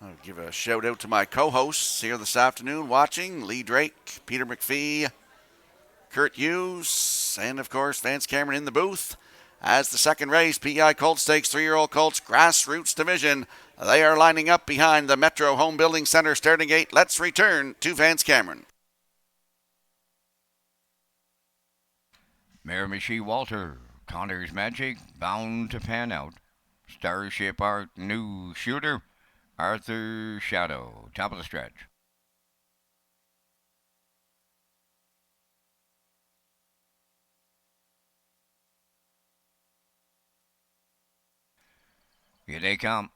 I'll give a shout out to my co-hosts here this afternoon watching: Lee Drake, Peter McPhee, Kurt Hughes, and of course Vance Cameron in the booth. As the second race, PEI Colt Stakes 3-year-old Colts Grassroots Division, they are lining up behind the Metro Home Building Center starting gate. Let's return to Vance Cameron. Miramichi Walter, Connor's Magic, Bound to Pan Out, Starship Art, New Shooter, Arthur Shadow, top of the stretch. Here they come.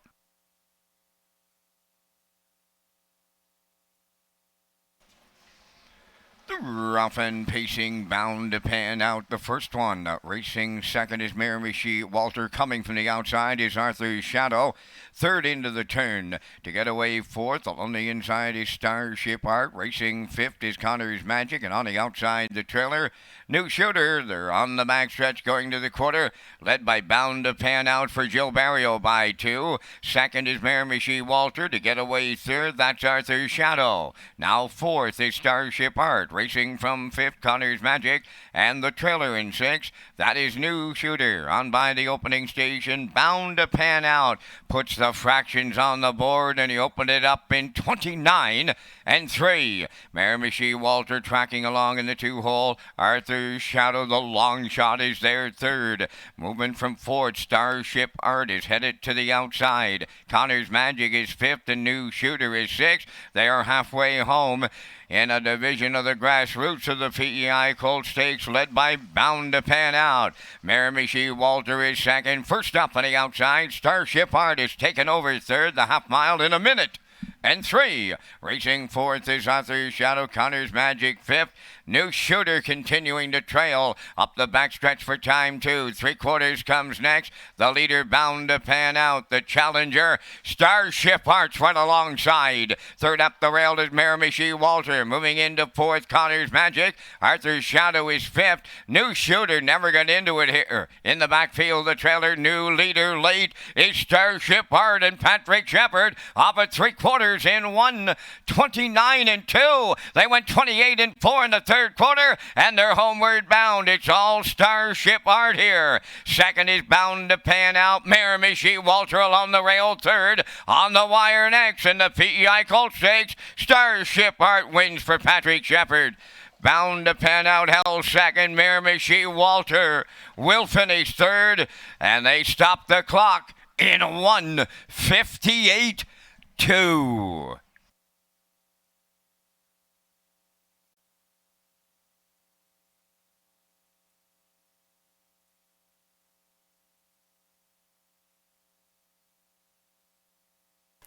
The rough and pacing, bound to pan out. The first one, racing second is Miramichi Walter. Coming from the outside is Arthur's Shadow. Third into the turn to get away fourth. On the inside is Starship Art. Racing fifth is Connor's Magic. And on the outside, the trailer, New Shooter. They're on the backstretch going to the quarter. Led by Bound to Pan Out for Jill Barrio by 2. Second is Miramichi Walter. To get away third, that's Arthur's Shadow. Now fourth is Starship Art. Racing from fifth, Connor's Magic, and the trailer in sixth. That is New Shooter. On by the opening station, Bound to Pan Out. Puts the fractions on the board, and he opened it up in 29 and 3. Miramichi Walter tracking along in the 2-hole. Arthur's Shadow, the long shot, is there third. Moving from fourth, Starship Art is headed to the outside. Connor's Magic is fifth, and New Shooter is sixth. They are halfway home in a division of the grassroots of the PEI Colt Stakes, led by Bound to Pan Out. Miramichi Walter is second. First up on the outside, Starship Art is taken over third, the half mile in a minute and 3. Racing fourth is Arthur's Shadow, Connor's Magic fifth. New Shooter continuing to trail up the backstretch for time 2. 3/4 comes next. The leader Bound to Pan Out. The challenger Starship Arts right alongside. Third up the rail is Miramichi Walter. Moving into fourth, Connor's Magic. Arthur's Shadow is fifth. New Shooter never got into it here. In the backfield, the trailer, new leader late is Starship Art and Patrick Shepard off at 3/4 in 1:29 and 2. They went 28 and 4 in the third quarter, and they're homeward bound. It's all Starship Art here. Second is Bound to Pan Out. Miramichi Walter along the rail third. On the wire next in the PEI Colt Stakes, Starship Art wins for Patrick Shepard. Bound to Pan Out held second. Miramichi Walter will finish third, and they stop the clock in 1:58.2.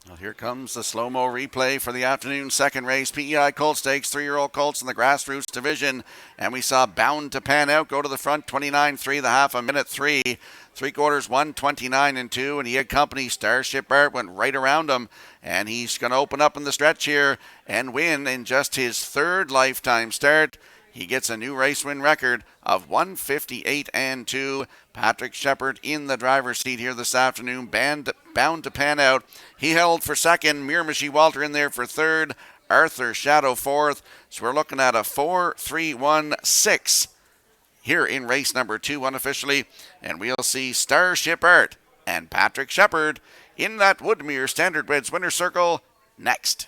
Well, here comes the slow-mo replay for the afternoon second race. PEI Colt Stakes, 3-year-old Colts in the Grassroots Division. And we saw Bound to Pan Out go to the front, 29.3, the half, a minute 3. 3/4, 1:29 and 2. And he accompanied Starship Art, went right around him. And he's going to open up in the stretch here and win in just his third lifetime start. He gets a new race win record of 1:58 and 2. Patrick Shepard in the driver's seat here this afternoon. Bound to Pan Out. He held for second. Miramichi Walter in there for third. Arthur Shadow fourth. So we're looking at a 4-3-1-6 here in race number 2 unofficially. And we'll see Starship Art and Patrick Shepard in that Woodmere Standardbreds winner's circle next.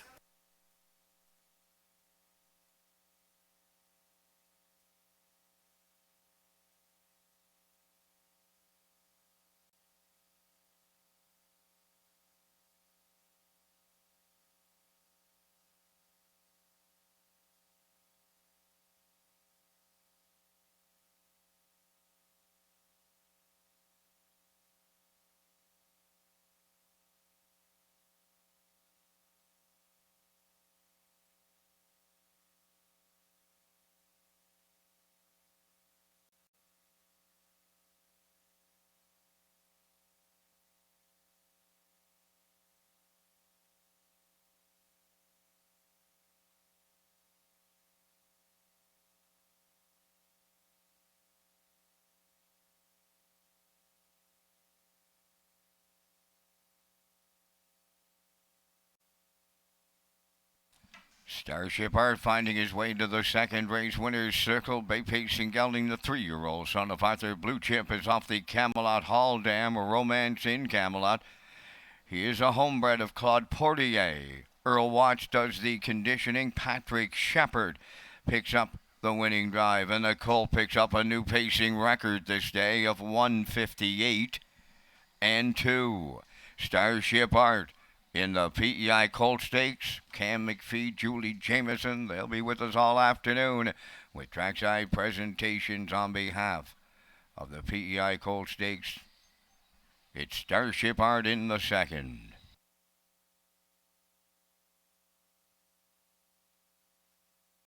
Starship Art finding his way to the second race winner's circle. Bay Pacing gelding, the 3-year-old son of Arthur Blue Chip, is off the Camelot Hall Dam, a Romance in Camelot. He is a homebred of Claude Portier. Earl Watts does the conditioning. Patrick Shepard picks up the winning drive, and the colt picks up a new pacing record this day of 158 and 2. Starship Art in the PEI Colt Stakes. Cam McPhee, Julie Jameson, they'll be with us all afternoon with trackside presentations on behalf of the PEI Colt Stakes. It's Starship Art in the second.